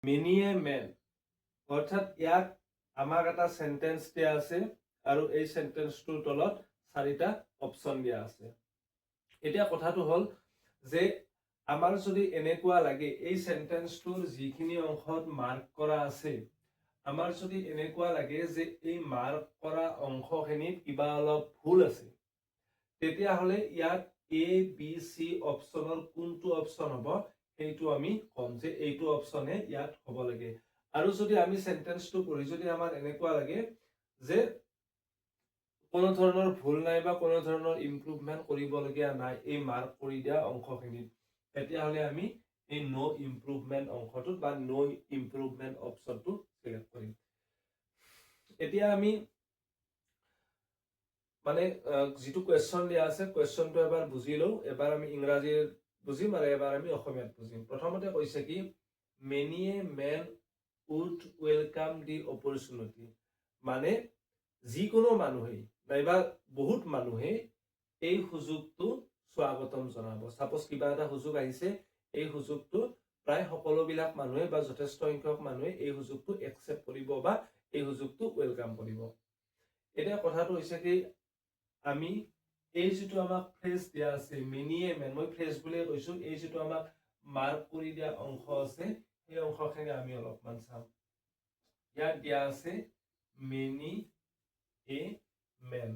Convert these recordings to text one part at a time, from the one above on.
মেনিয়ে man অৰ্থাৎ ইয়াক আমাক এটা সেন্টেন্স দিয়া আছে আৰু এই সেন্টেন্সটোৰ তলত 4টা অপশন দিয়া আছে। এতিয়া কথাটো হল যে আমাৰ যদি এনেকুৱা লাগে এই সেন্টেন্সটোৰ যিখিনি অংশত মাৰ্ক কৰা আছে, আমাৰ যদি এনেকুৱা লাগে যে এই মাৰ্ক কৰা অংশখিনিত কিবা অলপ ভুল আছে, তেতিয়াহ'লে ইয়াত এ বি সি অপশনৰ কোনটো অপশন হ'ব সেইটো আমি কম যে এইটো অপশনে ইয়াত হ'ব লাগে। আৰু যদি আমি সেন্টেন্সটো পঢ়ি যদি আমাৰ এনেকুৱা লাগে যে কোনো ধৰণৰ ভুল নাই বা কোনো ধৰণৰ ইমপ্ৰুভমেন্ট কৰিবলগীয়া নাই এই মাৰ্ক কৰি দিয়া অংশখিনিত, তেতিয়াহ'লে আমি এই নো ইমপ্ৰুভমেন্ট অংশটোত বা নো ইমপ্ৰুভমেন্ট অপশনটো সিলেক্ট কৰিম। এতিয়া আমি মানে যেটো কোৱেশ্চন দিয়া আছে কোৱেশ্চনটো এবাৰ বুজি লও, এবাৰ আমি ইংৰাজীত বুজিম আৰু এবাৰ আমি অসমীয়াত বুজিম। প্ৰথমতে কৈছে কি many a men would welcome the opportunity, মানে যিকোনো মানুহে নাইবা বহুত মানুহে এই সুযোগটো স্বাগতম জনাব। সাপোজ কিবা এটা সুযোগ আহিছে, এই সুযোগটো প্ৰায় সকলোবিলাক মানুহে বা যথেষ্ট সংখ্যক মানুহে এই সুযোগটো একচেপ্ট কৰিব বা এই সুযোগটো ওয়েলকাম কৰিব। এতিয়া কথাটো হৈছে কি আমি এই যেটো আমাক ফ্ৰেজ দিয়া আছে মেনি এ মেন, মই ফ্ৰেজ বুলি কৈছো, এই যেটো আমাক মাৰ্ক কৰি দিয়া অংশ আছে এই অংশখিনি আমি অলপমান চাম। ইয়াত দিয়া আছে মেনি এ মেন।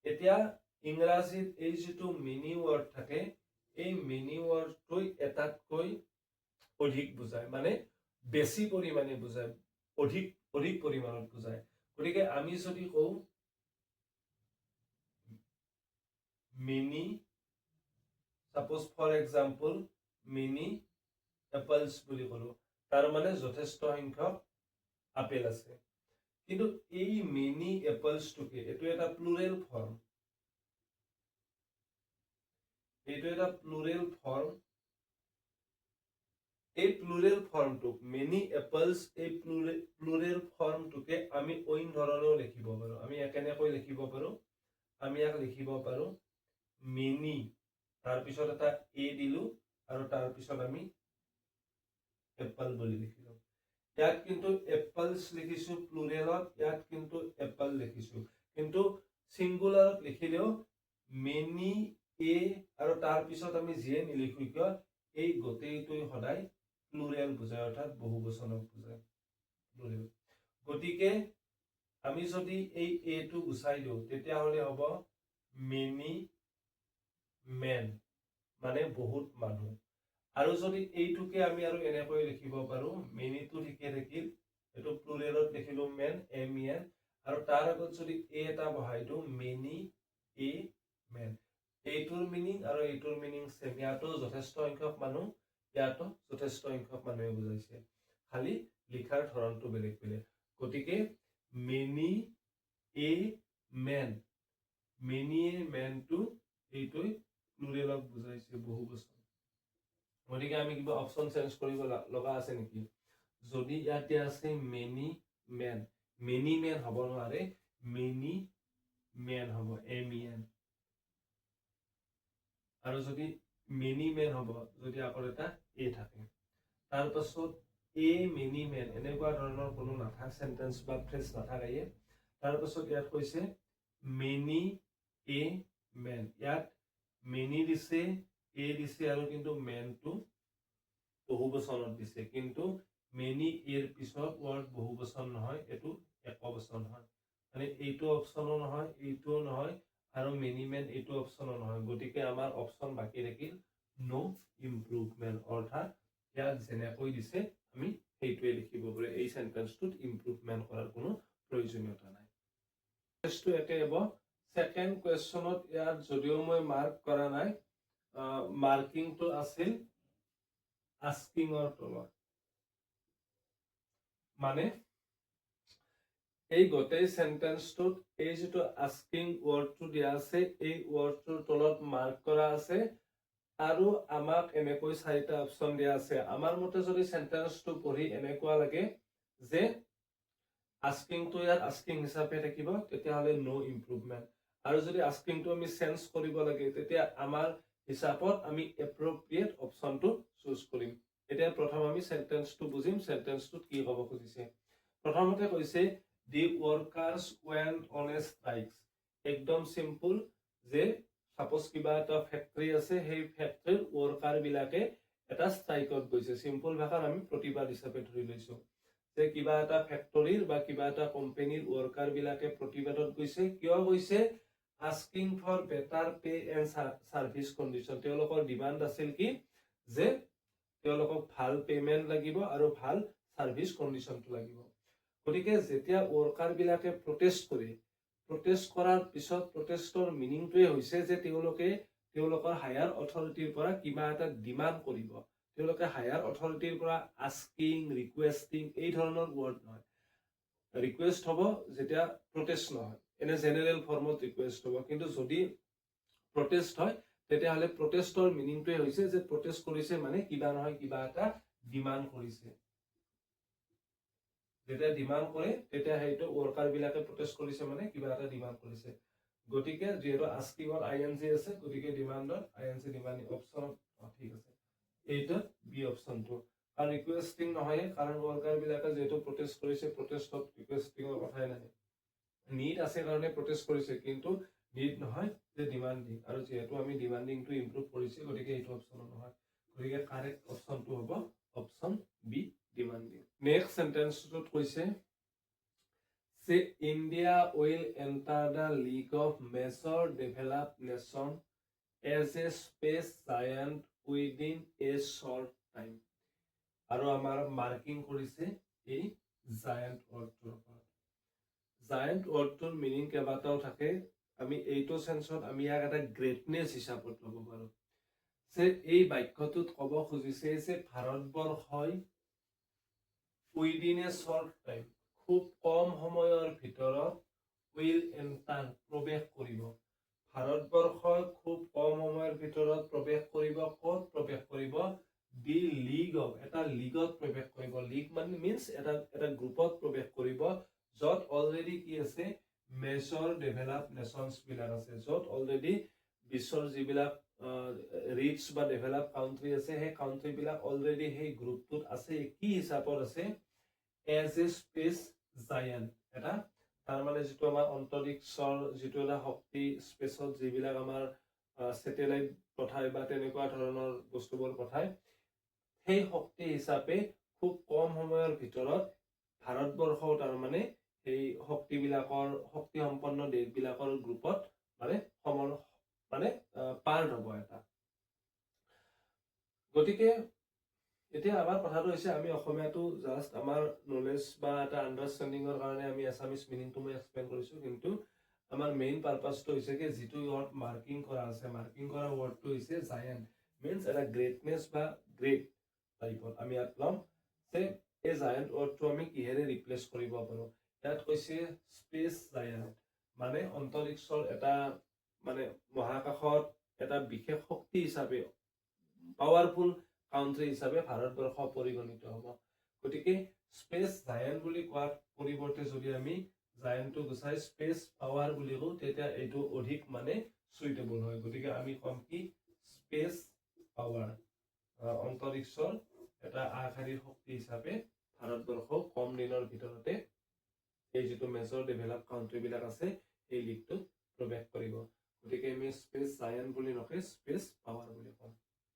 এতিয়া ইংৰাজীত এই যেটো মেনি ওয়াৰ্ড থাকে এই মেনি ওয়াৰ্ডটো এটাতকৈ অধিক বুজায়, মানে বেছি পৰিমাণে বুজায়, অধিক পৰিমাণত বুজায়। গতিকে আমি যদি কওঁ many, suppose for example many apples বুলি কলো, তাৰ মানে যথেষ্ট সংখ্যক আপেল আছে। কিন্তু এই many apples টুকে এটো এটা প্লুৰেল ফৰ্ম, এইটো এটা প্লুৰেল ফৰ্ম। এই প্লুৰেল ফৰ্মটোক many apples এই প্লুৰেল ফৰ্মটোকে আমি অইন ধৰণেও লিখিব পাৰো। আমি কেনেকৈ লিখিব পাৰো, আমি ইয়াক লিখিব পাৰো many, তাৰ পিছত এটা a দিলো আৰু তাৰ পিছত আমি apple বুলি লিখিলো। ইয়াত কিন্তু apples লিখিছো প্লুৰেলত, ইয়াত কিন্তু apple লিখিছো, কিন্তু সিঙ্গুলাৰত লিখিলেও many a আৰু তাৰ পিছত আমি যিয়ে নিলিখো কিয় এই গোটেইটোই সদায় প্লুৰেল বুজায়, অৰ্থাৎ বহুবচনক বুজায় প্লুৰেল। গতিকে আমি যদি এই a টো গুচাই দিও তেতিয়াহলে হ'ব many men, মানে বহুত মানুহ। আৰু যদি এইটোকে আমি আৰু এনেকৈ লিখিব পাৰো, many টো ঠিকে থাকিল, এটো প্লুৰেলত লিখিলো men, men, আৰু তাৰ আগত যদি a এটা বহাই দিও many a men, এইটোৰ মিনিং আৰু এইটোৰ মিনিং সেম, ইয়াতো যথেষ্ট সংখ্যক মানুহ, ইয়াতো যথেষ্ট সংখ্যক মানুহে বুজাইছে, খালি লিখাৰ ধৰণটো বেলেগ বেলেগ। গতিকে many a men, many a men টো এইটোই প্লুৰেলক বুজাইছে, বহুবচন। গতিকে আমি কিবা অপশন চেঞ্জ কৰিব লগা আছে নেকি? যদি ইয়াতে আছে many men, many men হ'ব নোৱাৰে, many men হ'ব men। আৰু যদি many men হ'ব যদি আগত এটা a থাকে, তাৰ পাছত a many men এনেকুৱা ধৰণৰ কোনো নাথাকে সেন্টেন্স বা ফ্ৰেজ নাথাকে। তাৰ পাছত ইয়াত কৈছে many a men, ইয়াত many দিছে, a দিছে আৰু কিন্তু men টো বহুবচনত দিছে, কিন্তু many এর পিছত ওয়ার্ড বহুবচন নহয়, এটো একবচন হয়, মানে এইটো অপশনো নহয়, এইটোও নহয়, আৰু many men এইটো অপশনো নহয়। গতিকে আমাৰ অপশন বাকি থাকিল নো ইমপ্ৰুভমেন্ট, অৰ্থাৎ ইয়াত যেনেকৈ দিছে আমি সেইটোৱে লিখিব পাৰো, এই সেন্টেন্সটোত ইমপ্ৰুভমেন্ট কৰাৰ কোনো প্ৰয়োজনীয়তা নাই। টেক্সটটো একে হ'ব। সেকেন্ড কোৱেশ্চনত ইয়াত যদিও মই মাৰ্ক কৰা নাই, মাৰ্কিংটো আছিল আস্কিংৰ তলত, মানে এই গোটেই সেন্টেন্সটোত এই যেটো আস্কিং ওয়াৰ্ডটো দিয়া আছে এই ওয়াৰ্ডটোৰ তলত মাৰ্ক কৰা আছে, আৰু আমাক এনেকৈ 4টা অপশন দিয়া আছে। আমাৰ মতে যদি সেন্টেন্সটো পঢ়ি এনেকুৱা লাগে যে আস্কিংটো ইয়াত আস্কিং হিচাপে থাকিব, তেতিয়াহ'লে নো ইমপ্ৰুভমেন্ট, আৰু যদি আস্কিংটো আমি চেঞ্জ কৰিব লাগে তেতিয়া আমাৰ হিচাপত আমি এপ্ৰোপ্ৰিয়েট অপশনটো চুজ কৰিম। এতিয়া প্ৰথম আমি সেন্টেন্সটো বুজিম সেন্টেন্সটোত কি হ'ব খুজিছে প্ৰথমতে কৈছে দি ওয়াৰ্কাৰ্স ওয়েন্ট অন এ স্ট্ৰাইকস একদম সিম্পল যে সাপোজ কিবা এটা ফ্যাক্টৰি আছে সেই ফ্যাক্টৰিৰ ওয়াৰ্কাৰ বিলাকে এটা স্ট্ৰাইকত গৈছে সিম্পল ভাষাত আমি প্ৰতিবাদ হিচাপে ধৰি লৈছো যে কিবা এটা ফ্যাক্টৰিৰ বা কিবা এটা কোম্পানীৰ ওয়াৰ্কাৰ বিলাকে প্ৰতিবাদত গৈছে কিয় গৈছে asking for better pay and service condition তেওঁলোকৰ ডিমান্ড আছিল কি যে তেওঁলোকক ভাল পেমেন্ট লাগিব আৰু ভাল সাৰ্ভিস কন্ডিশনটো লাগিব গতিকে যেতিয়া ওয়াৰ্কাৰ বিলাকে প্ৰটেষ্ট কৰে প্ৰটেষ্ট কৰাৰ পিছত প্ৰটেষ্টৰ মিনিংটোৱে হৈছে যে তেওঁলোকৰ হায়াৰ অথৰিটিৰ পৰা কিবা এটা ডিমান্ড কৰিব তেওঁলোকে হায়াৰ অথৰিটিৰ পৰা আস্কিং ৰিকুৱেষ্টিং এই ধৰণৰ ওয়াৰ্ড নহয় ৰিকুৱেষ্ট হ'ব যেতিয়া প্ৰটেষ্ট নহয় এনে জেনাৰেল ফৰ্মত ৰিকুৱেষ্ট হ'ব কিন্তু যদি প্ৰটেষ্ট হয় তেতিয়াহ'লে প্ৰটেষ্টৰ মিনিংটোৱে হৈছে যে প্ৰটেষ্ট কৰিছে মানে কিবা নহয় কিবা এটা ডিমান্ড কৰিছে যেতিয়া ডিমান্ড কৰে তেতিয়া সেইটো ওয়াৰ্কাৰ বিলাকে প্ৰটেষ্ট কৰিছে মানে কিবা এটা ডিমান্ড কৰিছে গতিকে যেহেতু আস্কিংৰ আইএনজি আছে গতিকে ডিমান্ডৰ আইএনজি ডিমান্ডিং অপচন ঠিক আছে এইটো বি অপচনটো আৰু ৰিকুৱেষ্টিং নহয় কাৰণ ওয়াৰ্কাৰ বিলাকে যেহেতু প্ৰটেষ্ট কৰিছে প্ৰটেষ্টত ৰিকুৱেষ্টিংৰ কথাই নাই নিড আছে কাৰণে প্ৰটেষ্ট কৰিছে কিন্তু নিড নহয় যে ডিমান্ডিং আৰু যেহেতু আমি ডিমান্ডিংটো ইমপ্ৰুভ কৰিছে গতিকে এইটো অপচন নহয় গতিকে কাৰেক্ট অপচনটো হ'ব অপচন বি ডিমান্ডিং নেক্সট সেন্টেন্সটোত কৈছে say India will enter the league of major developed nation as a space giant within a short time আৰু আমাৰ মাৰ্কিং কৰিছে এই জায়ান্ট অৰ্থটোৰ ওপৰত জায়ান্ট অৰ্থটোৰ মিনিং কেইবাটাও থাকে আমি এইটো সেন্সত আমি ইয়াক এটা গ্ৰেটনেছ হিচাপত ল'ব পাৰো যে এই বাক্যটোত ক'ব খুজিছে যে ভাৰতবৰ্ষই উইদিন এ শৰ্ট টাইম খুব কম সময়ৰ ভিতৰত উইল এন্টাৰ প্ৰৱেশ কৰিব ভাৰতবৰ্ষই খুব কম সময়ৰ ভিতৰত প্ৰৱেশ কৰিব ক'ত প্ৰৱেশ কৰিব দি লিগ অফ এটা লিগত প্ৰৱেশ কৰিব লিগ মানে মিন্স এটা গ্ৰুপত প্ৰৱেশ কৰিব য'ত অলৰেডি কি আছে মেজৰ ডেভেলপ নেশ্যনছ বিলাক আছে য'ত অলৰেডি বিশ্বৰ যিবিলাক ৰিচ বা ডেভেলপ কাউন্ট্ৰি আছে সেই কাউন্ট্ৰি বিলাক অলৰেডি সেই গ্ৰুপটোত আছে কি হিচাপত আছে এজ এ স্পেচ জায়ান্ট এটা তাৰ মানে যেটো আমাৰ অন্তৰিক্ষৰ যেটো এটা শক্তি স্পেচত যিবিলাক আমাৰ স্যাটেলাইট পঠায় বা তেনেকুৱা ধৰণৰ বস্তুবোৰ পঠায় সেই শক্তি হিচাপে খুব কম সময়ৰ ভিতৰত ভাৰতবৰ্ষও তাৰ মানে এই শক্তি সম্পন্ন দেশবিলাকৰ গ্ৰুপত মানে পাৰ্ট হ'ব এটা গতিকে এতিয়া আমাৰ কথাটো হৈছে আমি অসমীয়াটো জাস্ট আমাৰ নলেজ বা এটা আন্ডাৰষ্টেণ্ডিংৰ কাৰণে আমি এছামিজ মিনিংটো মই এক্সপ্লেইন কৰিছো কিন্তু আমাৰ মেইন পাৰপাসটো হৈছে কি যেটো ওয়াৰ্ড মাৰ্কিং কৰা আছে মাৰ্কিং কৰা ওয়াৰ্ডটো হৈছে জায়ান্ট মিন্স এটা গ্ৰেটনেছ বা গ্ৰেট টাইপত আমি ইয়াত লম যে এই জায়ান্ট ওয়াৰ্ডটো আমি কিহেৰে ৰিপ্লেস কৰিব পাৰো ইয়াত কৈছে স্পেচ জায়ান্ট মানে অন্তৰিক্ষৰ এটা মানে মহাকাশত এটা বিশেষ শক্তি হিচাপে পাৱাৰফুল কাউন্ট্ৰি হিসাবে ভাৰতবৰ্ষ পৰিগণিত হ'ব গতিকে স্পেচ জায়ান্ট বুলি কোৱাৰ পৰিৱৰ্তে যদি আমি জায়ান্টটো গুচাই স্পেচ পাৱাৰ বুলি কওঁ তেতিয়া এইটো অধিক মানে সুইটেবল হয় গতিকে আমি কম কি স্পেচ পাৱাৰ অন্তৰিক্ষৰ এটা আগশাৰীৰ শক্তি হিচাপে ভাৰতবৰ্ষ কম দিনৰ ভিতৰতে এই যেটো মেজৰ ডেভেলপ কাউন্ট্ৰি বিলাক আছে এই লিগটো প্ৰৱেশ কৰিব গতিকে আমি স্পেচ জায়ান্ট বুলি নকয় স্পেচ পাৱাৰ বুলি কওঁ